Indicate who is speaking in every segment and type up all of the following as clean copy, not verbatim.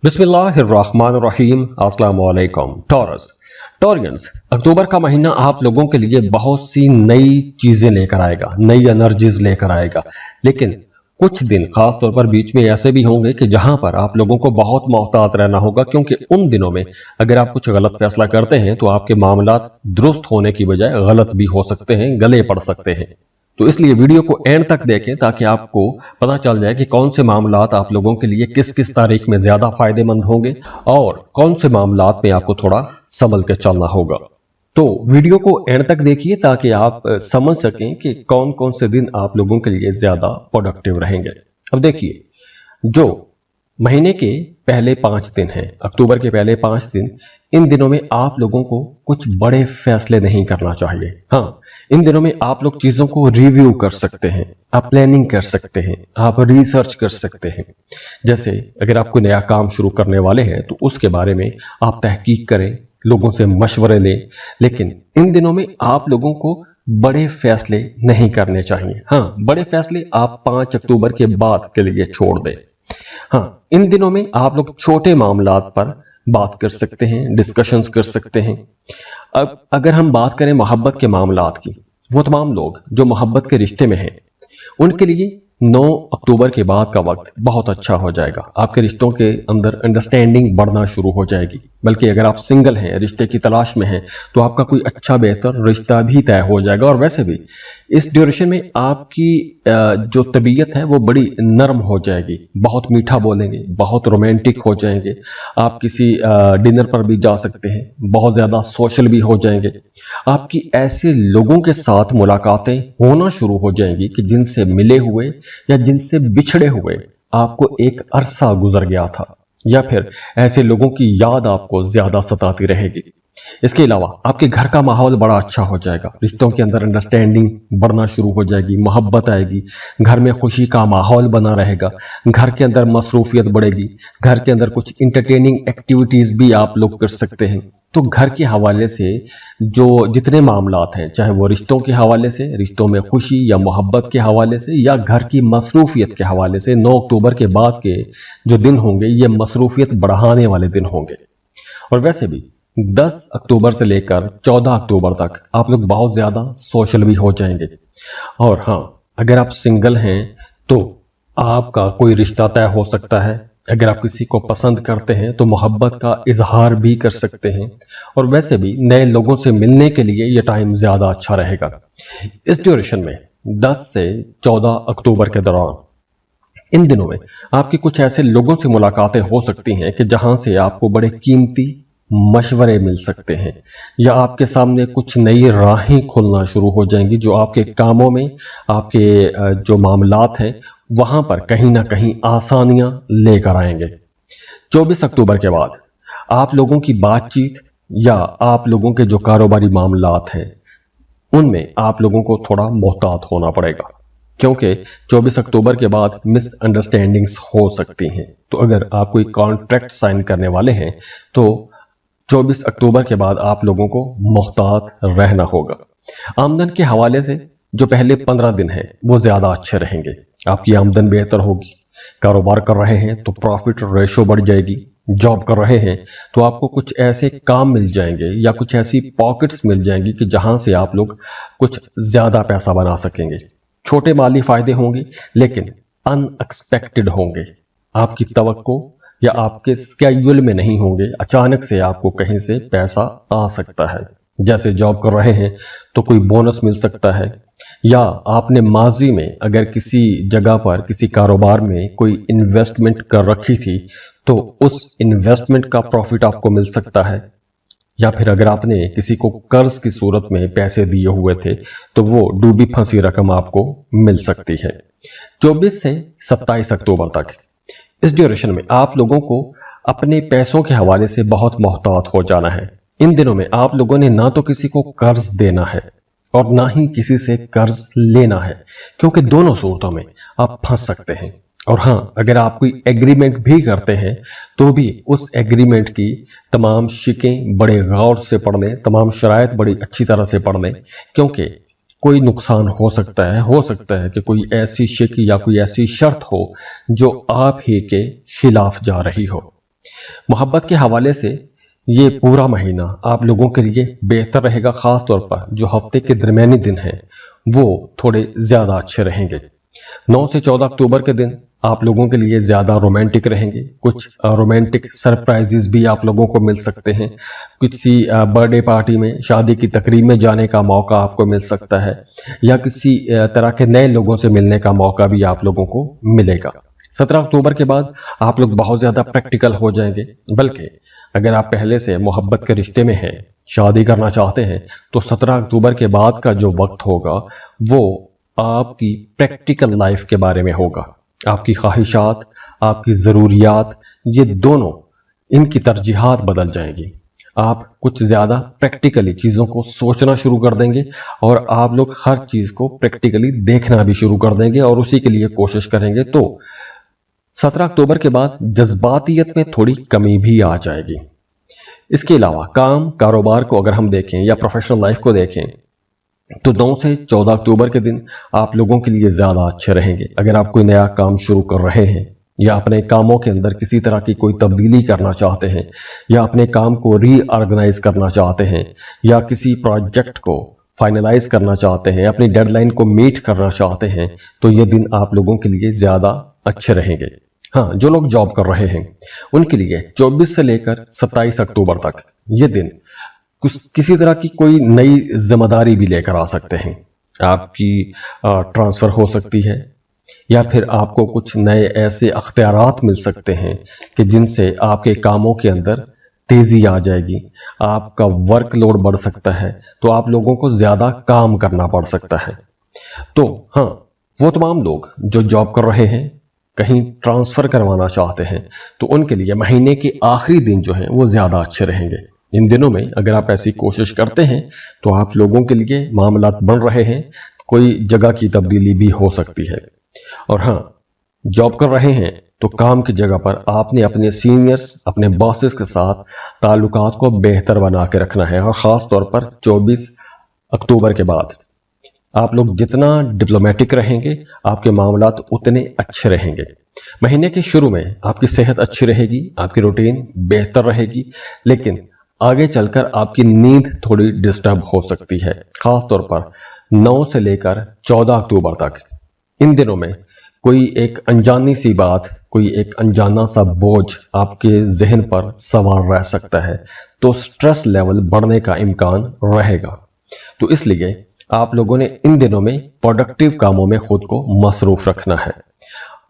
Speaker 1: बिस्मिल्लाहिर्रहमानिर्रहीम। अस्सलाम वालेकुम। टॉरियंस, अक्टूबर का महीना आप लोगों के लिए बहुत सी नई चीजें लेकर आएगा, नई एनर्जीज लेकर आएगा। लेकिन कुछ दिन खास तौर पर बीच में ऐसे भी होंगे कि जहां पर आप लोगों को बहुत मोहतात रहना होगा, क्योंकि उन दिनों में अगर आप कुछ गलत फैसला करते हैं तो आपके मामला दुरुस्त होने की बजाय गलत भी हो सकते हैं, गले पड़ सकते हैं। तो इसलिए वीडियो को एंड तक देखें ताकि आपको पता चल जाए कि कौन से मामलात आप लोगों के लिए किस किस तारीख में ज्यादा फायदेमंद होंगे और कौन से मामलात में आपको थोड़ा संभल के चलना होगा। तो वीडियो को एंड तक देखिए ताकि आप समझ सकें कि कौन कौन से दिन आप लोगों के लिए ज्यादा प्रोडक्टिव रहेंगे। अब देखिए, जो महीने के पहले 5 दिन हैं, अक्टूबर के पहले 5 दिन, इन दिनों में आप लोगों को कुछ बड़े फैसले नहीं करना चाहिए। हाँ, इन दिनों में आप लोग चीजों को रिव्यू कर सकते हैं, आप प्लानिंग कर सकते हैं, आप रिसर्च कर सकते हैं। जैसे अगर आप कोई नया काम शुरू करने वाले हैं तो उसके बारे में आप तहकीक करें, लोगों से मशवरे लें। लेकिन इन दिनों में आप लोगों को बड़े फैसले नहीं करने चाहिए। हाँ, बड़े फैसले आप 5 अक्टूबर के बाद के लिए छोड़ दें। हाँ, इन दिनों में आप लोग छोटे मामलात पर बात कर सकते हैं, डिस्कशंस कर सकते हैं। अब अगर हम बात करें मोहब्बत के मामलात की, वो तमाम लोग जो मोहब्बत के रिश्ते में हैं उनके लिए 9 अक्टूबर के बाद का वक्त बहुत अच्छा हो जाएगा। आपके रिश्तों के अंदर अंडरस्टैंडिंग बढ़ना शुरू हो जाएगी। बल्कि अगर आप सिंगल हैं, रिश्ते की तलाश में हैं, तो आपका कोई अच्छा बेहतर रिश्ता भी तय हो जाएगा। और वैसे भी इस ड्यूरेशन में आपकी जो तबीयत है वो बड़ी नरम हो जाएगी, बहुत मीठा बोलेंगे, बहुत रोमांटिक हो जाएंगे। आप किसी डिनर पर भी जा सकते हैं, बहुत ज्यादा सोशल भी हो जाएंगे। आपकी ऐसे लोगों के साथ मुलाकातें होना शुरू हो जाएंगी कि जिनसे मिले हुए या जिनसे बिछड़े हुए आपको एक अरसा गुजर गया था, या फिर ऐसे लोगों की याद आपको ज्यादा सताती रहेगी। इसके अलावा आपके घर का माहौल बड़ा अच्छा हो जाएगा, रिश्तों के अंदर अंडरस्टैंडिंग बढ़ना शुरू हो जाएगी, मोहब्बत आएगी, घर में खुशी का माहौल बना रहेगा, घर के अंदर मसरूफियत बढ़ेगी, घर के अंदर कुछ इंटरटेनिंग एक्टिविटीज भी आप लोग कर सकते हैं। तो घर के हवाले से जो जितने मामलात हैं, चाहे वो रिश्तों के हवाले से, रिश्तों में खुशी या मोहब्बत के हवाले से, या घर की मसरूफियत के हवाले से, 9 अक्टूबर के बाद के जो दिन होंगे ये मसरूफियत बढ़ाने वाले दिन होंगे। और वैसे भी 10 अक्टूबर से लेकर 14 अक्टूबर तक आप लोग बहुत ज्यादा सोशल भी हो जाएंगे। और हाँ, अगर आप सिंगल हैं तो आपका कोई रिश्ता तय हो सकता है। अगर आप किसी को पसंद करते हैं तो मोहब्बत का इजहार भी कर सकते हैं। और वैसे भी नए लोगों से मिलने के लिए यह टाइम ज्यादा अच्छा रहेगा। इस ड्यूरेशन में 10 से 14 अक्टूबर के दौरान इन दिनों में आपकी कुछ ऐसे लोगों से मुलाकातें हो सकती हैं कि जहां से आपको बड़े कीमती मशवरे मिल सकते हैं, या आपके सामने कुछ नई राहें खुलना शुरू हो जाएंगी जो आपके कामों में, आपके जो मामलात हैं वहां पर कहीं ना कहीं आसानियां लेकर आएंगे। 24 अक्टूबर के बाद आप लोगों की बातचीत या आप लोगों के जो कारोबारी मामलात हैं उनमें आप लोगों को थोड़ा मोहतात होना पड़ेगा, क्योंकि 24 अक्टूबर के बाद मिसअंडरस्टैंडिंग्स हो सकती हैं। तो अगर आप कोई कॉन्ट्रैक्ट साइन करने वाले हैं तो 24 अक्टूबर के बाद आप लोगों को मोहतात रहना होगा। आमदन के हवाले से जो पहले 15 दिन हैं वो ज्यादा अच्छे रहेंगे, आपकी आमदन बेहतर होगी। कारोबार कर रहे हैं तो प्रॉफिट रेशो बढ़ जाएगी, जॉब कर रहे हैं तो आपको कुछ ऐसे काम मिल जाएंगे या कुछ ऐसी पॉकेट्स मिल जाएंगी कि जहां से आप लोग कुछ ज्यादा पैसा बना सकेंगे। छोटे माली फायदे होंगे लेकिन अनएक्सपेक्टेड होंगे, आपकी तवक्को या आपके स्केड्यूल में नहीं होंगे। अचानक से आपको कहीं से पैसा आ सकता है। जैसे जॉब कर रहे हैं तो कोई बोनस मिल सकता है, या आपने माजी में अगर किसी जगह पर किसी कारोबार में कोई इन्वेस्टमेंट कर रखी थी तो उस इन्वेस्टमेंट का प्रॉफिट आपको मिल सकता है। या फिर अगर आपने किसी को कर्ज की सूरत में पैसे दिए हुए थे तो वो डूबी फंसी रकम आपको मिल सकती है। 24 से 27 अक्टूबर तक इस ड्यूरेशन में आप लोगों को अपने पैसों के हवाले से बहुत मोहतात हो जाना है। इन दिनों में आप लोगों ने ना तो किसी को कर्ज देना है और ना ही किसी से कर्ज लेना है, क्योंकि दोनों सूरतों में आप फंस सकते हैं। और हाँ, अगर आप कोई एग्रीमेंट भी करते हैं तो भी उस एग्रीमेंट की तमाम शिकें बड़े गौर से पढ़ लें, तमाम शराइत बड़ी अच्छी तरह से पढ़ लें, क्योंकि कोई नुकसान हो सकता है कि कोई ऐसी शिक या कोई ऐसी शर्त हो जो आप ही के खिलाफ जा रही हो। मोहब्बत के हवाले से ये पूरा महीना आप लोगों के लिए बेहतर रहेगा। खास तौर पर जो हफ्ते के दरमियानी दिन हैं वो थोड़े ज्यादा अच्छे रहेंगे। 9 से 14 अक्टूबर के दिन आप लोगों के लिए ज्यादा रोमांटिक रहेंगे। कुछ रोमांटिक सरप्राइजेस भी आप लोगों को मिल सकते हैं। किसी बर्थडे पार्टी में, शादी की तकरीब में जाने का मौका आपको मिल सकता है, या किसी तरह के नए लोगों से मिलने का मौका भी आप लोगों को मिलेगा। 17 अक्टूबर के बाद आप लोग बहुत ज्यादा प्रैक्टिकल हो जाएंगे। बल्कि अगर आप पहले से मोहब्बत के रिश्ते में हैं, शादी करना चाहते हैं, तो 17 अक्टूबर के बाद का जो वक्त होगा वो आपकी प्रैक्टिकल लाइफ के बारे में होगा। आपकी ख्वाहिशात, आपकी ज़रूरियात, ये दोनों, इनकी तरजीहात बदल जाएंगी। आप कुछ ज़्यादा प्रैक्टिकली चीज़ों को सोचना शुरू कर देंगे और आप लोग हर चीज़ को प्रैक्टिकली देखना भी शुरू कर देंगे और उसी के लिए कोशिश करेंगे। तो 17 अक्टूबर के बाद जज्बातियत में थोड़ी कमी भी आ जाएगी। इसके अलावा काम कारोबार को अगर हम देखें या प्रोफेशनल लाइफ को देखें तो 9 से 14 अक्टूबर के दिन आप लोगों के लिए ज़्यादा अच्छे रहेंगे। अगर आप कोई नया काम शुरू कर रहे हैं या अपने कामों के अंदर किसी तरह की कोई तब्दीली करना चाहते हैं या अपने काम को रीऑर्गेनाइज करना चाहते हैं या किसी प्रोजेक्ट को फाइनलाइज करना चाहते हैं, अपनी डेडलाइन को मीट करना चाहते हैं, तो ये दिन आप लोगों के लिए ज़्यादा अच्छे रहेंगे। हाँ, जो लोग जॉब कर रहे हैं उनके लिए 24 से लेकर 27 अक्टूबर तक ये दिन किसी तरह की कोई नई जिम्मेदारी भी लेकर आ सकते हैं। आपकी ट्रांसफ़र हो सकती है या फिर आपको कुछ नए ऐसे अख्तियारात मिल सकते हैं कि जिनसे आपके कामों के अंदर तेज़ी आ जाएगी, आपका वर्कलोड बढ़ सकता है, तो आप लोगों को ज़्यादा काम करना पड़ सकता है। तो हाँ, वो तमाम लोग जो जॉब कर रहे हैं, कहीं ट्रांसफ़र करवाना चाहते हैं, तो उनके लिए महीने के आखिरी दिन जो हैं वो ज़्यादा अच्छे रहेंगे। इन दिनों में अगर आप ऐसी कोशिश करते हैं तो आप लोगों के लिए मामलात बन रहे हैं, कोई जगह की तब्दीली भी हो सकती है। और हाँ, जॉब कर रहे हैं तो काम की जगह पर आपने अपने सीनियर्स, अपने बॉसेस के साथ ताल्लुकात को बेहतर बना के रखना है। और ख़ास तौर पर 24 अक्टूबर के बाद आप लोग जितना डिप्लोमेटिक रहेंगे, आपके मामलात उतने अच्छे रहेंगे। महीने के शुरू में आपकी सेहत अच्छी रहेगी, आपकी रूटीन बेहतर रहेगी, लेकिन आगे चलकर आपकी नींद थोड़ी डिस्टर्ब हो सकती है। खास तौर पर 9 से लेकर 14 अक्टूबर तक इन दिनों में कोई एक अनजानी सी बात, कोई एक अनजाना सा बोझ आपके जहन पर सवार रह सकता है, तो स्ट्रेस लेवल बढ़ने का इम्कान रहेगा। तो इसलिए आप लोगों ने इन दिनों में प्रोडक्टिव कामों में खुद को मसरूफ रखना है।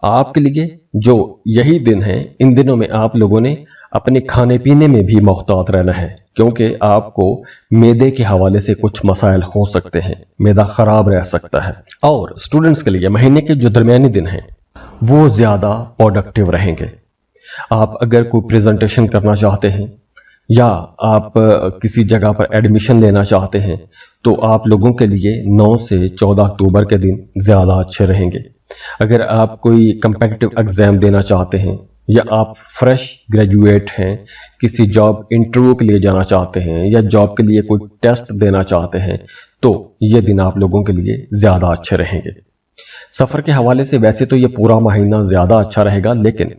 Speaker 1: आपके लिए जो यही दिन है, इन दिनों में आप लोगों ने अपने खाने पीने में भी मोहतात रहना है, क्योंकि आपको मैदे के हवाले से कुछ मसाइल हो सकते हैं, मैदा खराब रह सकता है। और स्टूडेंट्स के लिए महीने के जो दरमियानी दिन हैं वो ज़्यादा प्रोडक्टिव रहेंगे। आप अगर कोई प्रेजेंटेशन करना चाहते हैं या आप किसी जगह पर एडमिशन लेना चाहते हैं तो आप लोगों के लिए 9 से 14 अक्टूबर के दिन ज़्यादा अच्छे रहेंगे। अगर आप कोई कम्पिटिटिव एग्ज़ाम देना चाहते हैं या आप फ्रेश ग्रेजुएट हैं, किसी जॉब इंटरव्यू के लिए जाना चाहते हैं या जॉब के लिए कोई टेस्ट देना चाहते हैं, तो ये दिन आप लोगों के लिए ज़्यादा अच्छे रहेंगे। सफ़र के हवाले से वैसे तो ये पूरा महीना ज़्यादा अच्छा रहेगा, लेकिन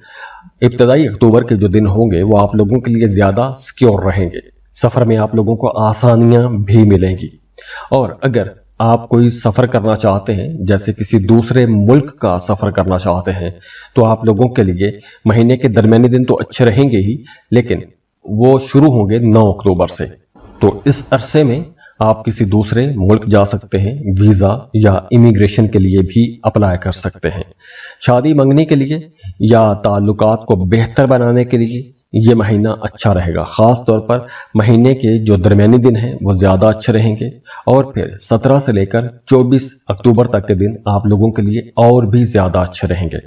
Speaker 1: इब्तदाई अक्टूबर के जो दिन होंगे वो आप लोगों के लिए ज़्यादा सिक्योर रहेंगे। सफ़र में आप लोगों को आसानियाँ भी मिलेंगी। और अगर आप कोई सफ़र करना चाहते हैं, जैसे किसी दूसरे मुल्क का सफ़र करना चाहते हैं, तो आप लोगों के लिए महीने के दरमियानी दिन तो अच्छे रहेंगे ही, लेकिन वो शुरू होंगे 9 अक्टूबर से। तो इस अरसे में आप किसी दूसरे मुल्क जा सकते हैं, वीज़ा या इमिग्रेशन के लिए भी अप्लाई कर सकते हैं। शादी मंगने के लिए या ताल्लुकात को बेहतर बनाने के लिए ये महीना अच्छा रहेगा। ख़ास तौर पर महीने के जो दरमियानी दिन हैं वो ज़्यादा अच्छे रहेंगे। और फिर 17 से लेकर 24 अक्टूबर तक के दिन आप लोगों के लिए और भी ज़्यादा अच्छे रहेंगे।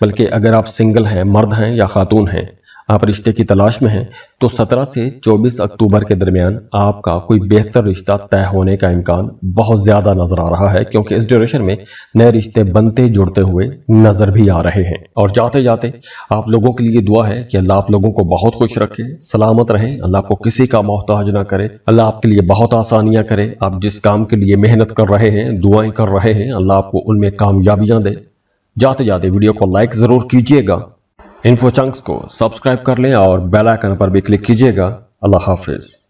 Speaker 1: बल्कि अगर आप सिंगल हैं, मर्द हैं या खातून हैं, आप रिश्ते की तलाश में हैं, तो 17 से 24 अक्टूबर के दरमियान आपका कोई बेहतर रिश्ता तय होने का इम्कान बहुत ज़्यादा नज़र आ रहा है, क्योंकि इस ड्यूरेशन में नए रिश्ते बनते जुड़ते हुए नज़र भी आ रहे हैं। और जाते जाते आप लोगों के लिए दुआ है कि अल्लाह आप लोगों को बहुत खुश रखे, सलामत रहें, अल्लाह आपको किसी का मोहताज ना करे, अल्लाह आपके लिए बहुत आसानियाँ करे। आप जिस काम के लिए मेहनत कर रहे हैं, दुआएँ कर रहे हैं, अल्लाह आपको उनमें कामयाबियाँ दे। जाते जाते वीडियो को लाइक ज़रूर कीजिएगा इन्फो चंक्स को सब्सक्राइब कर लें और बेल आइकन पर भी क्लिक कीजिएगा। अल्लाह हाफिज।